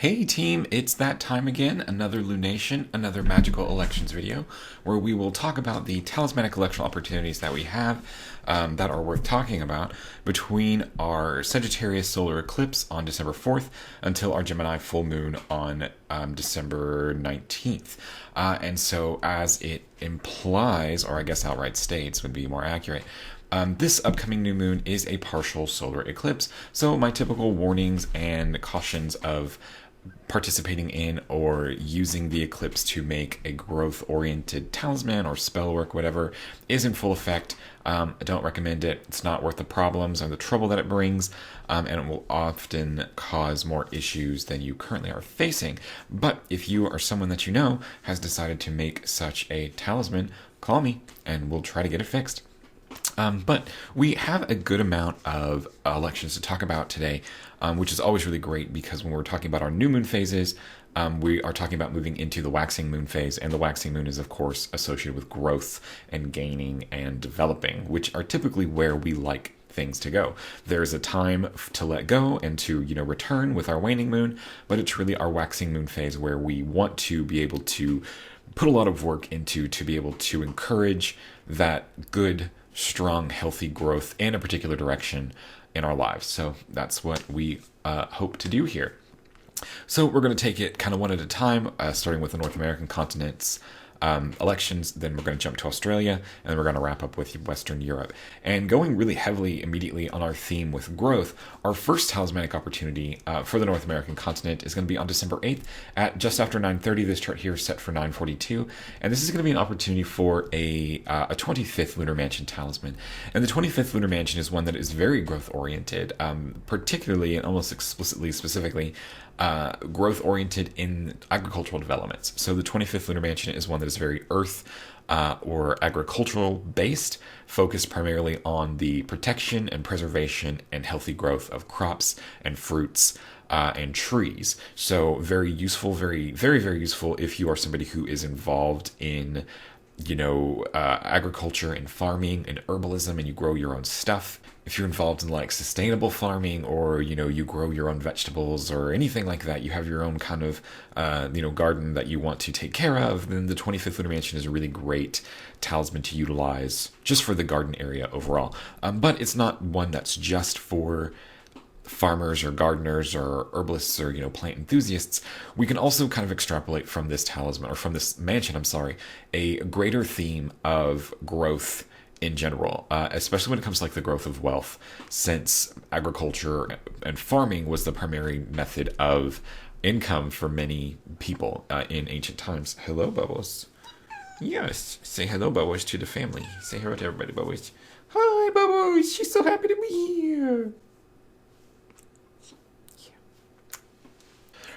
Hey team, it's that time again, another lunation, another magical elections video, where we will talk about the talismanic electoral opportunities that we have that are worth talking about between our Sagittarius Solar Eclipse on December 4th until our Gemini Full Moon on December 19th. And so as it implies, or I guess outright states would be more accurate, this upcoming new moon is a partial solar eclipse, so my typical warnings and cautions of participating in or using the eclipse to make a growth-oriented talisman or spell work, whatever, is in full effect. I don't recommend it. It's not worth the problems or the trouble that it brings, and it will often cause more issues than you currently are facing. But if you or someone that you know has decided to make such a talisman, call me and we'll try to get it fixed. But we have a good amount of elections to talk about today, which is always really great because when we're talking about our new moon phases, we are talking about moving into the waxing moon phase, and the waxing moon is, of course, associated with growth and gaining and developing, which are typically where we like things to go. There's a time to let go and to, return with our waning moon, but it's really our waxing moon phase where we want to be able to put a lot of work into to be able to encourage that good, strong, healthy growth in a particular direction in our lives. So that's what we hope to do here. So we're going to take it kind of one at a time, starting with the North American continent's elections. Then we're going to jump to Australia, and then we're going to wrap up with Western Europe. And going really heavily immediately on our theme with growth, our first talismanic opportunity for the North American continent is going to be on December 8th at just after 9:30. This chart here is set for 9:42, and this is going to be an opportunity for a 25th Lunar Mansion talisman. And the 25th Lunar Mansion is one that is very growth oriented, particularly and almost specifically growth oriented in agricultural developments. So the 25th Lunar Mansion is one that is very earth or agricultural based, focused primarily on the protection and preservation and healthy growth of crops and fruits and trees. So very useful, very, very, very useful if you are somebody who is involved in agriculture and farming and herbalism, and you grow your own stuff. If you're involved in like sustainable farming, or you grow your own vegetables or anything like that, you have your own kind of garden that you want to take care of, then the 25th Lunar Mansion is a really great talisman to utilize just for the garden area overall. But it's not one that's just for farmers or gardeners or herbalists or plant enthusiasts. We can also kind of extrapolate from this talisman, or from this mansion, a greater theme of growth in general, especially when it comes to like the growth of wealth, since agriculture and farming was the primary method of income for many people in ancient times. Hello, Bubbles. Yes, say hello, Bubbles, to the family. Say hello to everybody, Bubbles. Hi, Bubbles. She's so happy to be here.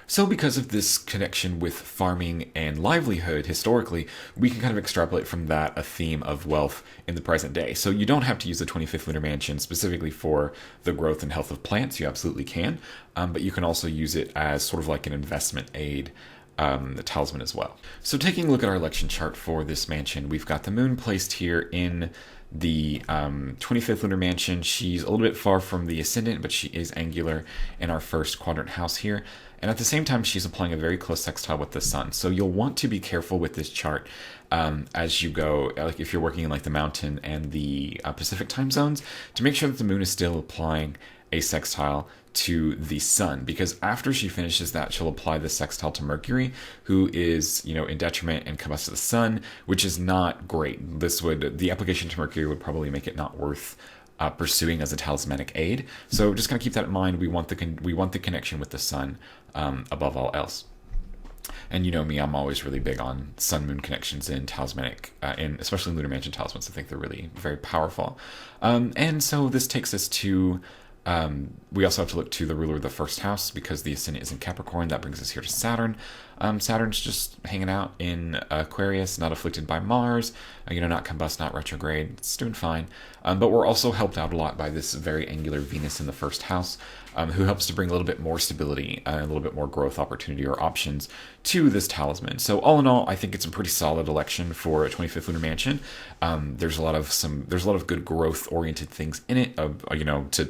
So because of this connection with farming and livelihood historically, we can kind of extrapolate from that a theme of wealth in the present day. So you don't have to use the 25th Lunar Mansion specifically for the growth and health of plants. You absolutely can. But you can also use it as sort of like an investment aid, the talisman as well. So taking a look at our election chart for this mansion, we've got the moon placed here in the 25th Lunar Mansion. She's a little bit far from the ascendant, but she is angular in our first quadrant house here. And at the same time, she's applying a very close sextile with the sun. So you'll want to be careful with this chart as you go, like if you're working in like the mountain and the Pacific time zones, to make sure that the moon is still applying a sextile to the sun, because after she finishes that, she'll apply the sextile to Mercury, who is, in detriment and combust to the sun, which is not great. The application to Mercury would probably make it not worth pursuing as a talismanic aid. So just kind of keep that in mind. We want the connection with the sun above all else. And you know me, I'm always really big on sun-moon connections in talismanic, and especially Lunar Mansion talismans. I think they're really very powerful. And so this takes us to, we also have to look to the ruler of the first house, because the ascendant is in Capricorn. That brings us here to Saturn. Saturn's just hanging out in Aquarius, not afflicted by Mars, not combust, not retrograde. It's doing fine. But we're also helped out a lot by this very angular Venus in the first house, who helps to bring a little bit more stability, a little bit more growth opportunity or options to this talisman. So all in all, I think it's a pretty solid election for a 25th Lunar Mansion. There's a lot of good growth oriented things in it, to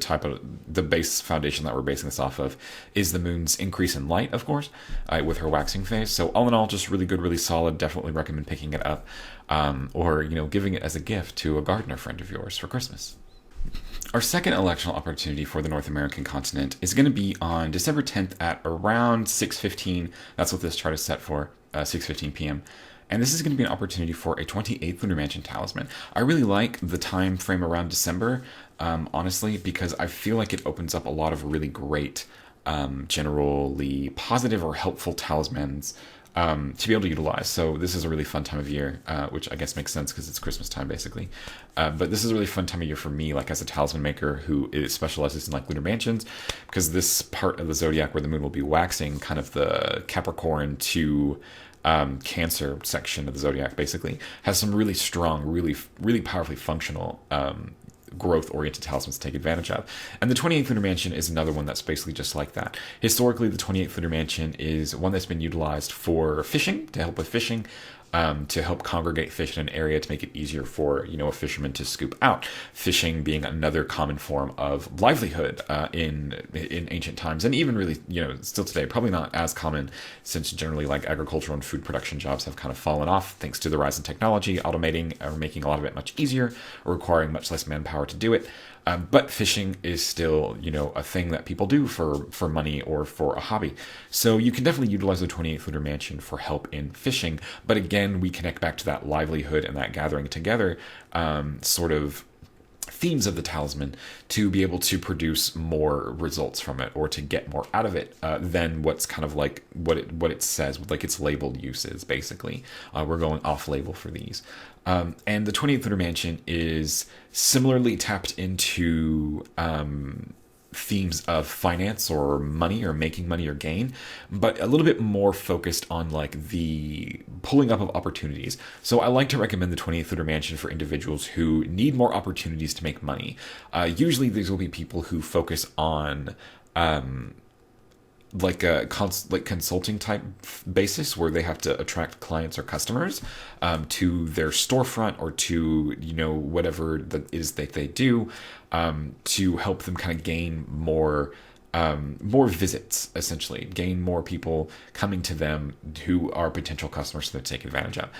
the base foundation that we're basing this off of is the moon's increase in light, of course, with her waxing phase. So all in all, just really good, really solid. Definitely recommend picking it up, or giving it as a gift to a gardener friend of yours for Christmas. Our second electional opportunity for the North American continent is going to be on December 10th at around 6:15. That's what this chart is set for, 6:15 p.m. And this is going to be an opportunity for a 28th Lunar Mansion talisman. I really like the time frame around December, honestly, because I feel like it opens up a lot of really great, generally positive or helpful talismans to be able to utilize. So this is a really fun time of year, which I guess makes sense because it's Christmas time, basically. But this is a really fun time of year for me, like as a talisman maker who specializes in like lunar mansions, because this part of the zodiac where the moon will be waxing, kind of the Capricorn to Cancer section of the zodiac, basically, has some really strong, really powerfully functional growth-oriented talismans to take advantage of. And the 28th Lunar Mansion is another one that's basically just like that. Historically, the 28th Lunar Mansion is one that's been utilized for fishing, to help with fishing, to help congregate fish in an area to make it easier for a fisherman to scoop out. Fishing being another common form of livelihood in ancient times, and even really still today, probably not as common, since generally like agricultural and food production jobs have kind of fallen off thanks to the rise in technology, automating or making a lot of it much easier, or requiring much less manpower to do it. But fishing is still, a thing that people do for money or for a hobby. So you can definitely utilize the 28th Lunar Mansion for help in fishing. But again, we connect back to that livelihood and that gathering together sort of themes of the talisman to be able to produce more results from it, or to get more out of it than what's kind of like what it says, like its labeled uses, basically. We're going off label for these. And the 28th Lunar Mansion is similarly tapped into themes of finance or money or making money or gain, but a little bit more focused on like the pulling up of opportunities. So I like to recommend the 28th Lunar Mansion for individuals who need more opportunities to make money. Usually these will be people who focus on like a consulting type basis, where they have to attract clients or customers to their storefront, or to whatever that is that they do, to help them kind of gain more visits, essentially gain more people coming to them who are potential customers to take advantage of.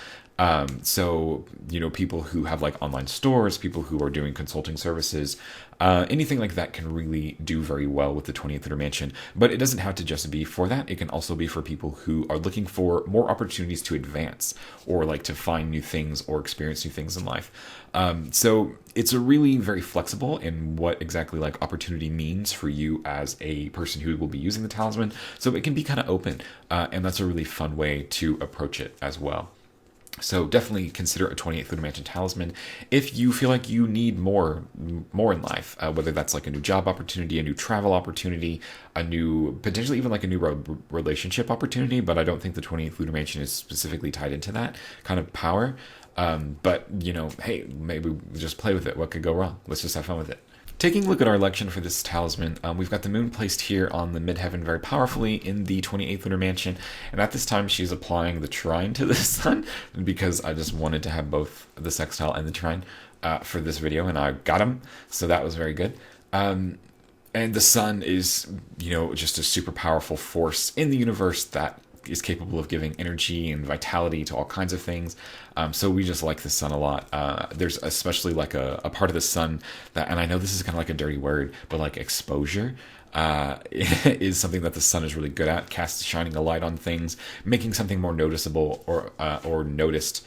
So people who have like online stores, people who are doing consulting services, anything like that can really do very well with the 20th Lunar Mansion. But it doesn't have to just be for that. It can also be for people who are looking for more opportunities to advance, or like to find new things or experience new things in life. So it's a really very flexible in what exactly like opportunity means for you as a person who will be using the talisman. So it can be kind of open, and that's a really fun way to approach it as well. So definitely consider a 28th Lunar Mansion talisman if you feel like you need more in life, whether that's like a new job opportunity, a new travel opportunity, potentially even like a new relationship opportunity. But I don't think the 28th Lunar Mansion is specifically tied into that kind of power. But hey, maybe we just play with it. What could go wrong? Let's just have fun with it. Taking a look at our election for this talisman, we've got the moon placed here on the midheaven very powerfully in the 28th Lunar Mansion, and at this time she's applying the trine to the sun, because I just wanted to have both the sextile and the trine for this video, and I got them, so that was very good. And the sun is, just a super powerful force in the universe that is capable of giving energy and vitality to all kinds of things. So we just like the sun a lot. There's especially like a part of the sun that, and I know this is kind of like a dirty word, but like exposure is something that the sun is really good at, shining a light on things, making something more noticeable or noticed.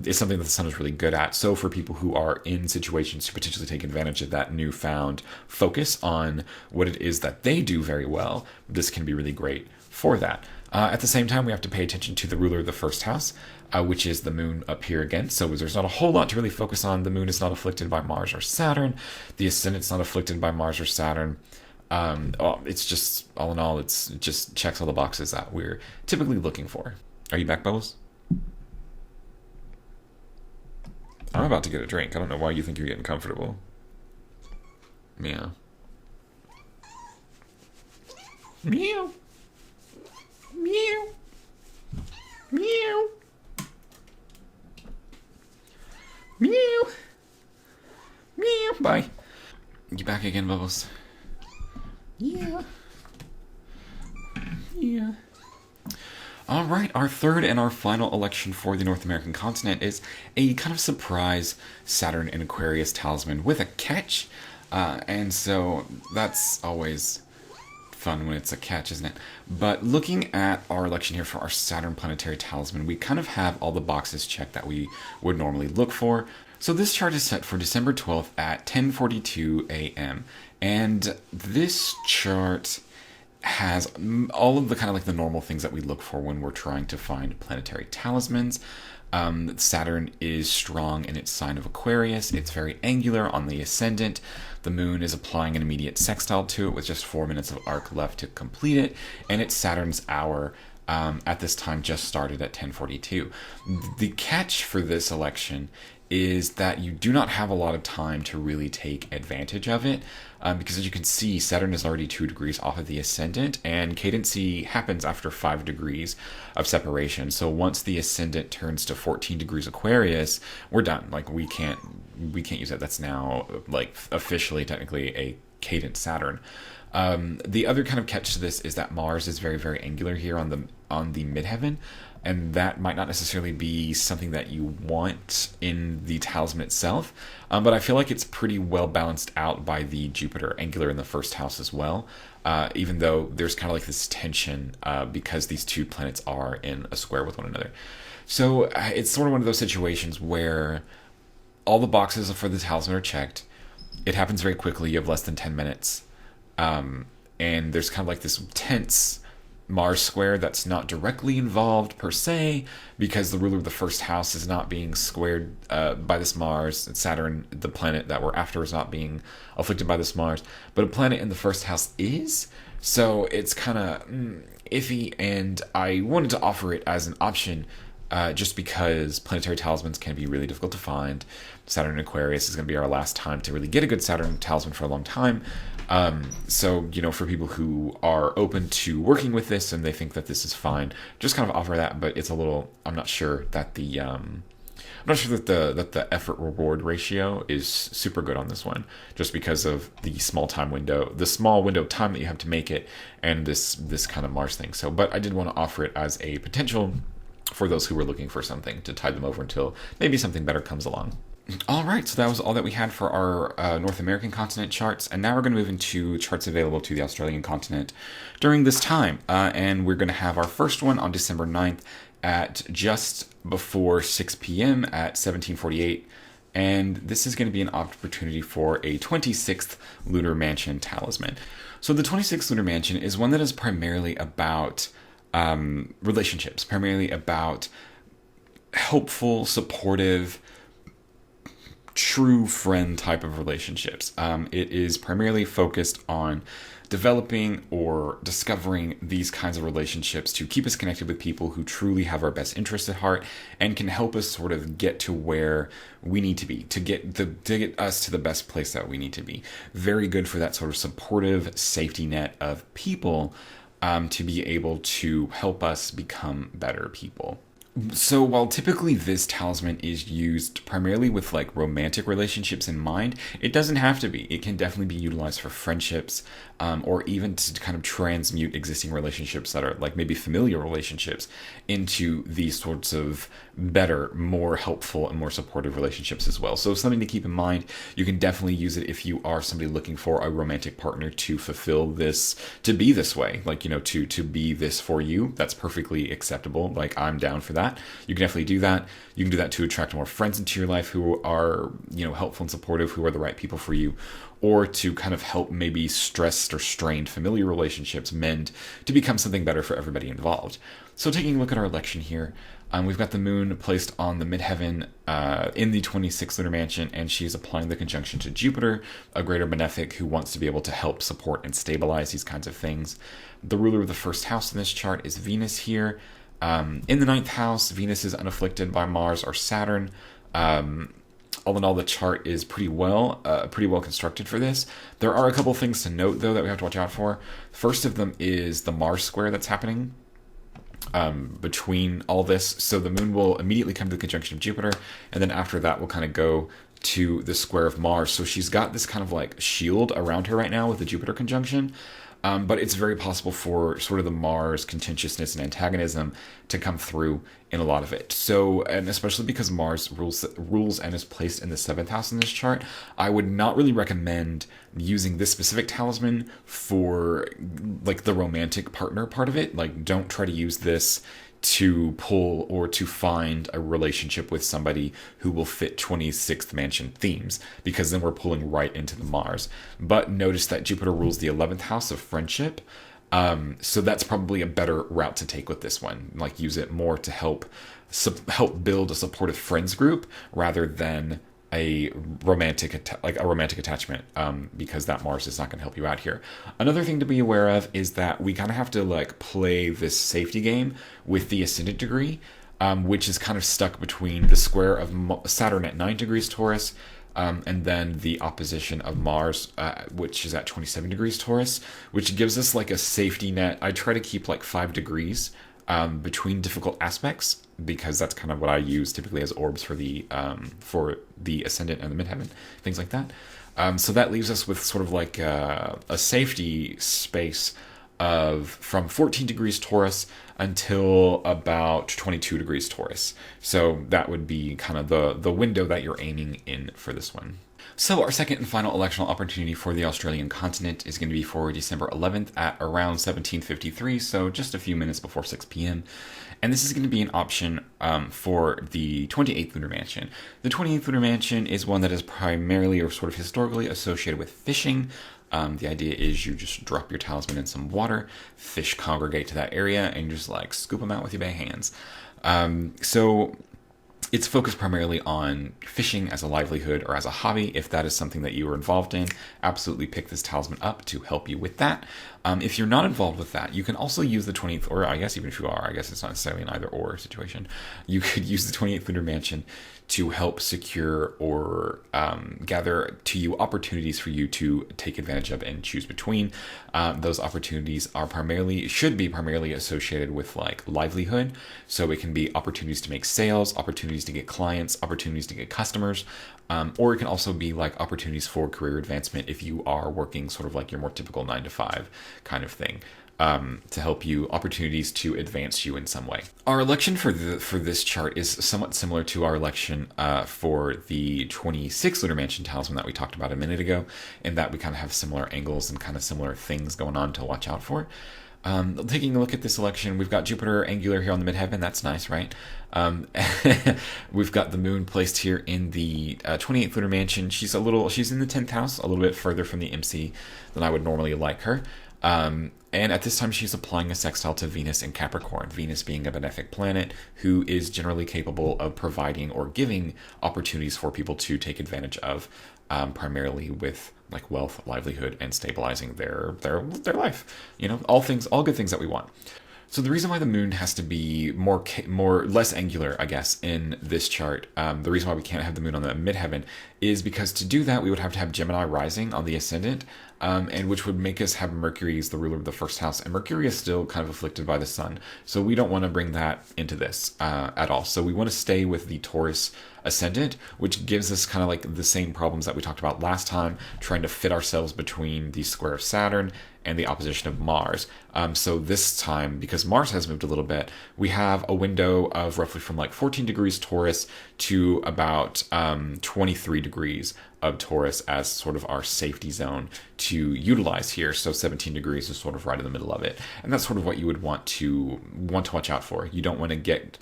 Is something that the sun is really good at. So for people who are in situations to potentially take advantage of that newfound focus on what it is that they do very well, this can be really great for that. At the same time, we have to pay attention to the ruler of the first house, which is the moon up here again. So there's not a whole lot to really focus on. The moon is not afflicted by Mars or Saturn. The ascendant's not afflicted by Mars or Saturn. It's just, all in all, it just checks all the boxes that we're typically looking for. Are you back, Bubbles? I'm about to get a drink. I don't know why you think you're getting comfortable. Meow. Meow. Meow. Meow. Meow. Meow. Bye. You back again, Bubbles? Yeah. Yeah. All right, our third and our final election for the North American continent is a kind of surprise Saturn in Aquarius talisman with a catch. And so that's always fun when it's a catch, isn't it? But looking at our election here for our Saturn planetary talisman, we kind of have all the boxes checked that we would normally look for. So this chart is set for December 12th at 10:42 a.m. And this chart has all of the kind of like the normal things that we look for when we're trying to find planetary talismans. Saturn is strong in its sign of Aquarius. It's very angular on the ascendant. The moon is applying an immediate sextile to it with just 4 minutes of arc left to complete it. And it's Saturn's hour at this time just started at 10:42. The catch for this election is that you do not have a lot of time to really take advantage of it, because as you can see, Saturn is already 2 degrees off of the ascendant, and cadency happens after 5 degrees of separation. So once the ascendant turns to 14 degrees Aquarius, we're done. Like we can't use it. That's now like officially, technically, a cadent Saturn. The other kind of catch to this is that Mars is very, very angular here on the midheaven, and that might not necessarily be something that you want in the talisman itself, but I feel like it's pretty well balanced out by the Jupiter angular in the first house as well, even though there's kind of like this tension because these two planets are in a square with one another. So it's sort of one of those situations where all the boxes for the talisman are checked. It happens very quickly. You have less than 10 minutes. And there's kind of like this tense Mars square that's not directly involved per se, because the ruler of the first house is not being squared by this Mars, and Saturn, the planet that we're after, is not being afflicted by this Mars, but a planet in the first house is. So it's kind of iffy, and I wanted to offer it as an option just because planetary talismans can be really difficult to find. Saturn in Aquarius is going to be our last time to really get a good Saturn talisman for a long time. So, for people who are open to working with this and they think that this is fine, just kind of offer that, but it's a little, I'm not sure that the effort reward ratio is super good on this one, just because of the small window of time that you have to make it, and this kind of Mars thing. So, but I did want to offer it as a potential for those who were looking for something to tide them over until maybe something better comes along. All right, so that was all that we had for our North American continent charts, and now we're going to move into charts available to the Australian continent during this time, and we're going to have our first one on December 9th at just before 6 p.m. at 17:48, and this is going to be an opportunity for a 26th Lunar Mansion talisman. So the 26th Lunar Mansion is one that is primarily about relationships, primarily about helpful, supportive, true friend type of relationships. It is primarily focused on developing or discovering these kinds of relationships to keep us connected with people who truly have our best interests at heart and can help us sort of get to where we need to be, to get us to the best place that we need to be. Very good for that sort of supportive safety net of people to be able to help us become better people. So while typically this talisman is used primarily with like romantic relationships in mind, it doesn't have to be. It can definitely be utilized for friendships, or even to kind of transmute existing relationships that are like maybe familiar relationships into these sorts of better, more helpful, and more supportive relationships as well. So something to keep in mind. You can definitely use it if you are somebody looking for a romantic partner to fulfill this, to be this way, like, to be this for you. That's perfectly acceptable. Like, I'm down for that. You can definitely do that. You can do that to attract more friends into your life who are, helpful and supportive, who are the right people for you, or to kind of help maybe stressed or strained familiar relationships mend to become something better for everybody involved. So taking a look at our election here, we've got the moon placed on the midheaven in the 26th Lunar Mansion, and she's applying the conjunction to Jupiter, a greater benefic who wants to be able to help support and stabilize these kinds of things. The ruler of the first house in this chart is Venus here. In the 9th house, Venus is unafflicted by Mars or Saturn. All in all, the chart is pretty well constructed for this. There are a couple things to note, though, that we have to watch out for. First of them is the Mars square that's happening between all this. So the moon will immediately come to the conjunction of Jupiter, and then after that we'll kind of go to the square of Mars. So she's got this kind of like shield around her right now with the Jupiter conjunction. but it's very possible for sort of the Mars contentiousness and antagonism to come through in a lot of it. So, and especially because Mars rules and is placed in the 7th house in this chart, I would not really recommend using this specific talisman for like the romantic partner part of it. Like, don't try to use this to pull or to find a relationship with somebody who will fit 26th mansion themes, because then we're pulling right into the Mars. But notice that Jupiter rules the 11th house of friendship. So that's probably a better route to take with this one. Like, use it more to help build a supportive friends group rather than a romantic attachment, because that Mars is not going to help you out here. Another thing to be aware of is that we kind of have to like play this safety game with the ascendant degree, which is kind of stuck between the square of Saturn at 9 degrees Taurus, and then the opposition of Mars, which is at 27 degrees Taurus, which gives us like a safety net. I try to keep like 5 degrees between difficult aspects, because that's kind of what I use typically as orbs for the ascendant and the midheaven, things like that. So that leaves us with sort of like a safety space of from 14 degrees Taurus until about 22 degrees Taurus. So that would be kind of the window that you're aiming in for this one. So our second and final electional opportunity for the Australian continent is going to be for December 11th at around 17:53, so just a few minutes before 6 p.m. And this is going to be an option for the 28th Lunar Mansion. The 28th Lunar Mansion is one that is primarily or sort of historically associated with fishing. The idea is you just drop your talisman in some water, fish congregate to that area, and you just like scoop them out with your bare hands. So it's focused primarily on fishing as a livelihood or as a hobby. If that is something that you are involved in, absolutely pick this talisman up to help you with that. If you're not involved with that, you can also use the 28th, or I guess even if you are, I guess it's not necessarily an either or situation. You could use the 28th Lunar Mansion to help secure or gather to you opportunities for you to take advantage of and choose between. Those opportunities should be primarily associated with like livelihood. So it can be opportunities to make sales, opportunities to get clients, opportunities to get customers, or it can also be like opportunities for career advancement if you are working sort of like your more typical 9 to 5 kind of thing. To help you, opportunities to advance you in some way. Our election for this chart is somewhat similar to our election for the 26 Lunar Mansion talisman that we talked about a minute ago, in that we kind of have similar angles and kind of similar things going on to watch out for. Taking a look at this election, we've got Jupiter angular here on the midheaven. That's nice, right? We've got the moon placed here in the 28th Lunar Mansion. She's in the 10th house, a little bit further from the MC than I would normally like her. And at this time, she's applying a sextile to Venus in Capricorn, Venus being a benefic planet who is generally capable of providing or giving opportunities for people to take advantage of, primarily with like wealth, livelihood, and stabilizing their life. You know, all good things that we want. So the reason why the moon has to be less angular, I guess, in this chart, the reason why we can't have the moon on the midheaven is because to do that, we would have to have Gemini rising on the ascendant, and which would make us have Mercury as the ruler of the first house. And Mercury is still kind of afflicted by the sun. So we don't want to bring that into this at all. So we want to stay with the Taurus ascendant, which gives us kind of like the same problems that we talked about last time, trying to fit ourselves between the square of Saturn and the opposition of Mars. So this time, because Mars has moved a little bit, we have a window of roughly from like 14 degrees Taurus to about 23 degrees of Taurus as sort of our safety zone to utilize here. So 17 degrees is sort of right in the middle of it. And that's sort of what you would want to watch out for. You don't want to get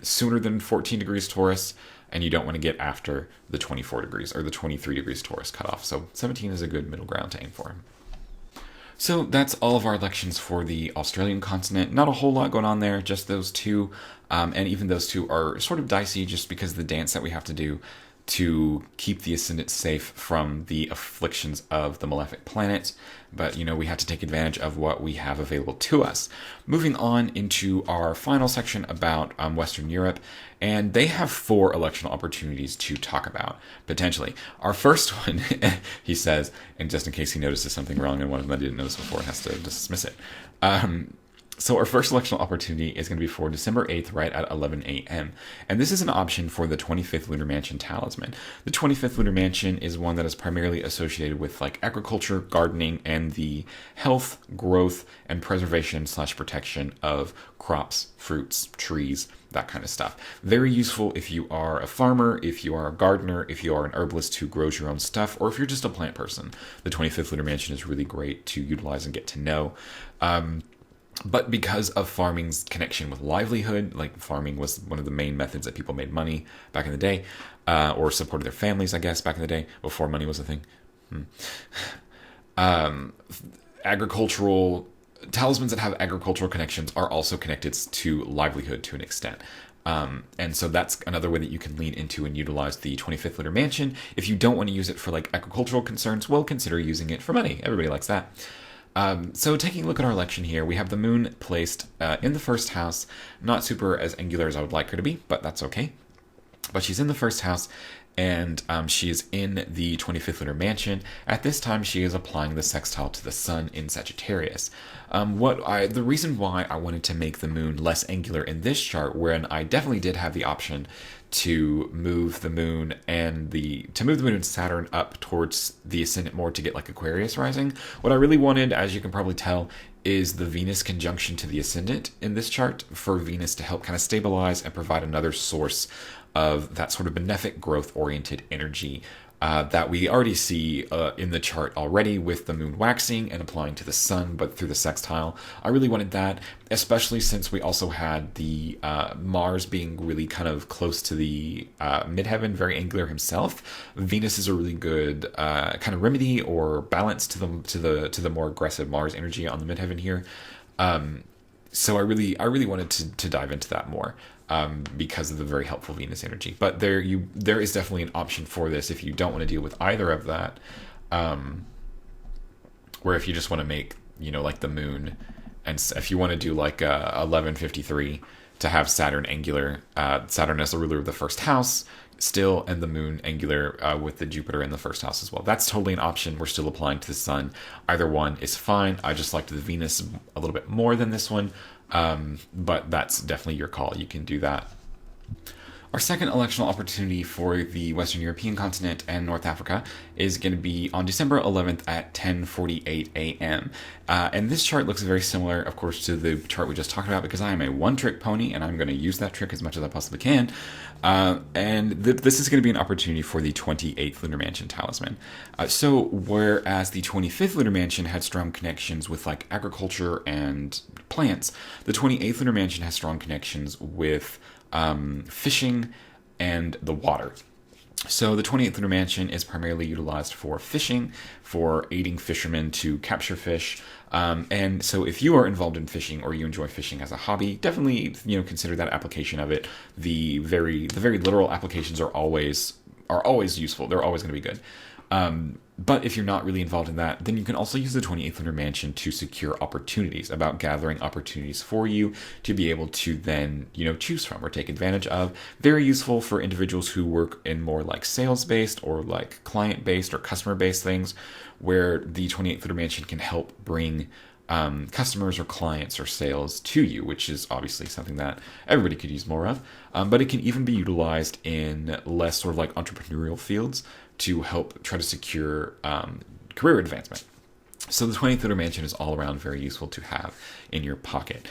sooner than 14 degrees Taurus, and you don't want to get after the 24 degrees or the 23 degrees Taurus cutoff. So 17 is a good middle ground to aim for. So that's all of our elections for the Australian continent. Not a whole lot going on there, just those two. And even those two are sort of dicey just because of the dance that we have to do to keep the ascendant safe from the afflictions of the malefic planets. But, you know, we have to take advantage of what we have available to us. Moving on into our final section about Western Europe, and they have 4 electional opportunities to talk about, potentially. Our first one, he says, and just in case he notices something wrong and one of them I didn't notice before, has to dismiss it. So our first electional opportunity is going to be for December 8th, right at 11 a.m. And this is an option for the 25th Lunar Mansion talisman. The 25th Lunar Mansion is one that is primarily associated with like agriculture, gardening, and the health, growth, and preservation / protection of crops, fruits, trees, that kind of stuff. Very useful if you are a farmer, if you are a gardener, if you are an herbalist who grows your own stuff, or if you're just a plant person. The 25th Lunar Mansion is really great to utilize and get to know. But because of farming's connection with livelihood, like farming was one of the main methods that people made money back in the day, or supported their families, I guess, back in the day, before money was a thing. Agricultural talismans that have agricultural connections are also connected to livelihood to an extent. And so that's another way that you can lean into and utilize the 25th Lunar Mansion. If you don't want to use it for like agricultural concerns, well, consider using it for money. Everybody likes that. So taking a look at our election here, we have the moon placed in the first house, not super as angular as I would like her to be, but that's okay. But she's in the first house, and she is in the 25th Lunar Mansion. At this time, she is applying the sextile to the sun in Sagittarius. The reason why I wanted to make the moon less angular in this chart, when I definitely did have the option to move the moon and Saturn up towards the ascendant more to get like Aquarius rising. What I really wanted, as you can probably tell, is the Venus conjunction to the ascendant in this chart, for Venus to help kind of stabilize and provide another source of that sort of benefic growth-oriented energy that we already see in the chart already with the moon waxing and applying to the sun, but through the sextile. I really wanted that, especially since we also had the Mars being really kind of close to the midheaven, very angular himself. Venus is a really good kind of remedy or balance to the more aggressive Mars energy on the midheaven here. So I really wanted to dive into that more. Because of the very helpful Venus energy. But there is definitely an option for this if you don't want to deal with either of that. Where if you just want to make, like the moon, and if you want to do like 1153 to have Saturn angular, Saturn as the ruler of the first house still, and the moon angular with the Jupiter in the first house as well. That's totally an option. We're still applying to the sun. Either one is fine. I just liked the Venus a little bit more than this one. But that's definitely your call. You can do that. Our second electional opportunity for the Western European continent and North Africa is going to be on December 11th at 10:48 a.m. And this chart looks very similar, of course, to the chart we just talked about, because I am a one-trick pony, and I'm going to use that trick as much as I possibly can. This is going to be an opportunity for the 28th Lunar Mansion talisman. So whereas the 25th Lunar Mansion had strong connections with like agriculture and plants, the 28th Lunar Mansion has strong connections with fishing and the water. So the 28th Lunar Mansion is primarily utilized for fishing, for aiding fishermen to capture fish. And so if you are involved in fishing or you enjoy fishing as a hobby, definitely, consider that application of it. The very literal applications are always useful. They're always going to be good. But if you're not really involved in that, then you can also use the 28th Lunar Mansion to secure opportunities, about gathering opportunities for you to be able to then, choose from or take advantage of. Very useful for individuals who work in more like sales-based or like client-based or customer-based things, where the 28th Lunar Mansion can help bring customers or clients or sales to you, which is obviously something that everybody could use more of. But it can even be utilized in less sort of like entrepreneurial fields to help try to secure career advancement. So the 20th Lunar Mansion is all around very useful to have in your pocket.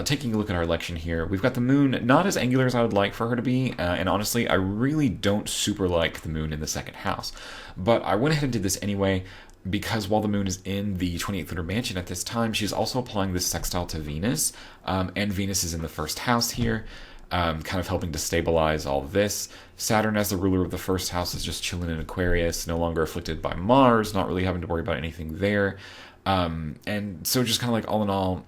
Taking a look at our election here, we've got the moon not as angular as I would like for her to be, and honestly, I really don't super like the moon in the second house. But I went ahead and did this anyway, because while the moon is in the 28th Lunar Mansion at this time, she's also applying this sextile to Venus, and Venus is in the first house here, kind of helping to stabilize all of this. Saturn, as the ruler of the first house, is just chilling in Aquarius, no longer afflicted by Mars, not really having to worry about anything there. And so just kind of like all in all,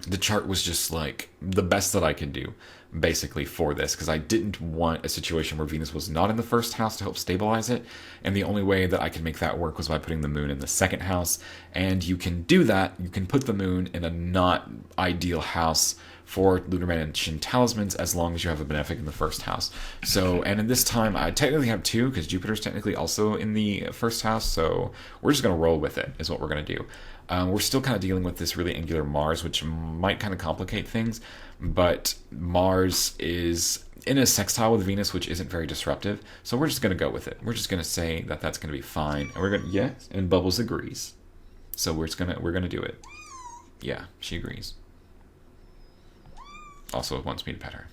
the chart was just like the best that I could do, basically, for this, because I didn't want a situation where Venus was not in the first house to help stabilize it, and the only way that I could make that work was by putting the moon in the second house. And you can do that. You can put the moon in a not ideal house for Lunar Mansion talismans, as long as you have a benefic in the first house. So, and in this time, I technically have two, because Jupiter's technically also in the first house, so we're just going to roll with it, is what we're going to do. We're still kind of dealing with this really angular Mars, which might kind of complicate things, but Mars is in a sextile with Venus, which isn't very disruptive, so we're just going to go with it. We're just going to say that that's going to be fine, and we're going to, yes, and Bubbles agrees. So we're going to do it. Yeah, she agrees. Also wants me to pet her.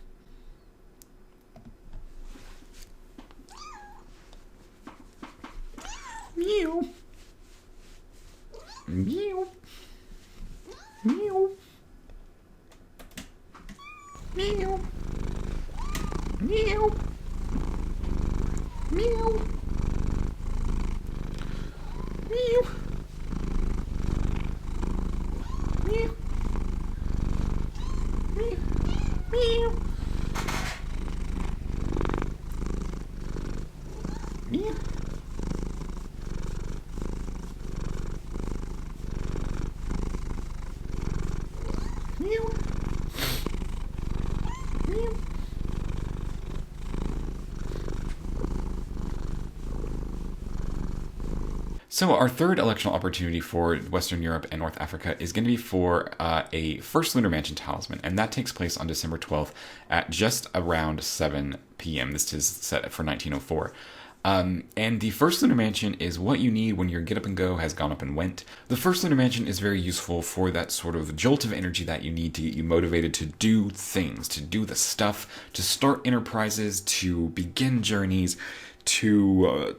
Meow. Meow. Meow. Meow. Meow. Meow. Meow. Meow. Meow. Meow. Meow. Meow. So our third electional opportunity for Western Europe and North Africa is going to be for a first Lunar Mansion talisman, and that takes place on December 12th at just around 7 p.m. This is set for 1904. And the first Lunar Mansion is what you need when your get up and go has gone up and went. The first Lunar Mansion is very useful for that sort of jolt of energy that you need to get you motivated to do things, to do the stuff, to start enterprises, to begin journeys, to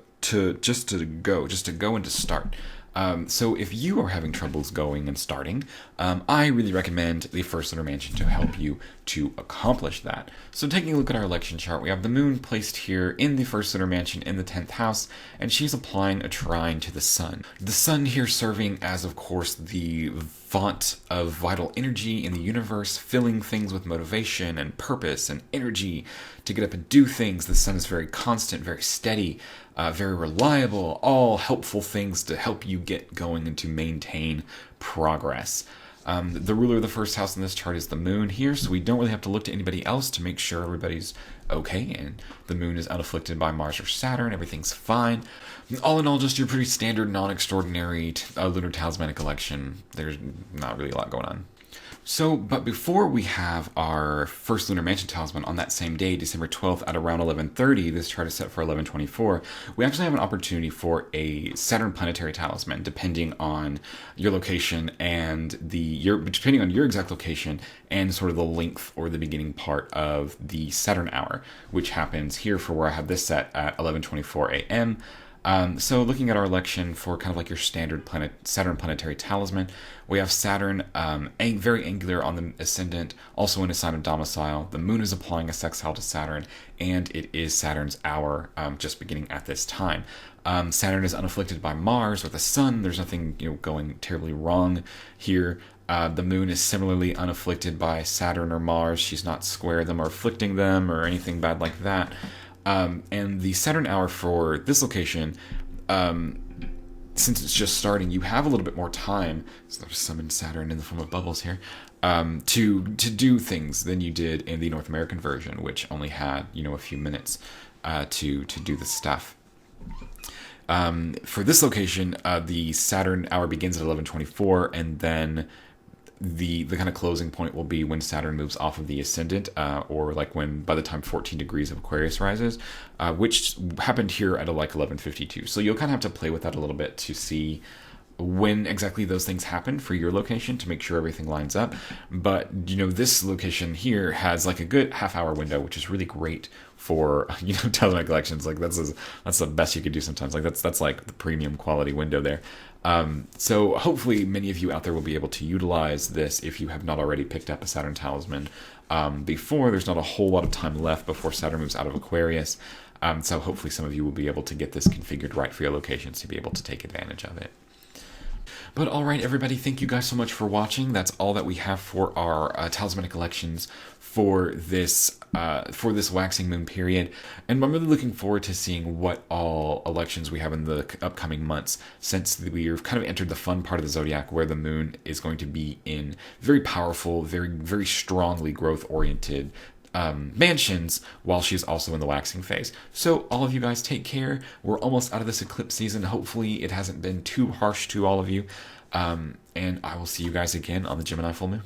go and to start. So if you are having troubles going and starting, I really recommend the first Lunar Mansion to help you to accomplish that. So taking a look at our election chart, we have the moon placed here in the first Lunar Mansion in the 10th house, and she's applying a trine to the sun. The sun here serving as, of course, the font of vital energy in the universe, filling things with motivation and purpose and energy to get up and do things. The sun is very constant, very steady, very reliable, all helpful things to help you get going and to maintain progress. The ruler of the first house in this chart is the moon here, so we don't really have to look to anybody else to make sure everybody's okay, and the moon is unafflicted by Mars or Saturn, everything's fine. All in all, just your pretty standard, non-extraordinary lunar talismanic election. There's not really a lot going on. So, but before we have our first Lunar Mansion talisman on that same day, December 12th at around 11:30, this chart is set for 11:24, we actually have an opportunity for a Saturn planetary talisman, depending on your location and depending on your exact location and sort of the length or the beginning part of the Saturn hour, which happens here for where I have this set at 11:24 a.m. So looking at our election for kind of like your standard Saturn planetary talisman, we have Saturn very angular on the ascendant, also in a sign of domicile. The moon is applying a sextile to Saturn, and it is Saturn's hour just beginning at this time. Saturn is unafflicted by Mars or the sun. There's nothing going terribly wrong here. The moon is similarly unafflicted by Saturn or Mars. She's not square them or afflicting them or anything bad like that. And the Saturn hour for this location, since it's just starting, you have a little bit more time. So I've summoned Saturn in the form of bubbles here, to do things than you did in the North American version, which only had a few minutes to do the stuff. For this location, the Saturn hour begins at 11:24, and then the kind of closing point will be when Saturn moves off of the ascendant, or like when by the time 14 degrees of Aquarius rises, which happened here at like 11:52. So you'll kind of have to play with that a little bit to see when exactly those things happen for your location to make sure everything lines up. But this location here has like a good half-hour window, which is really great for talismanic elections. Like that's the best you could do sometimes. Like that's like the premium quality window there. So hopefully many of you out there will be able to utilize this if you have not already picked up a Saturn talisman before. There's not a whole lot of time left before Saturn moves out of Aquarius. So hopefully some of you will be able to get this configured right for your locations to be able to take advantage of it. But all right, everybody, thank you guys so much for watching. That's all that we have for our talismanic elections for this waxing moon period. And I'm really looking forward to seeing what all elections we have in the upcoming months, since we've kind of entered the fun part of the zodiac where the moon is going to be in very powerful, very, very strongly growth-oriented mansions, while she's also in the waxing phase. So all of you guys take care. We're almost out of this eclipse season. Hopefully it hasn't been too harsh to all of you. And I will see you guys again on the Gemini Full Moon.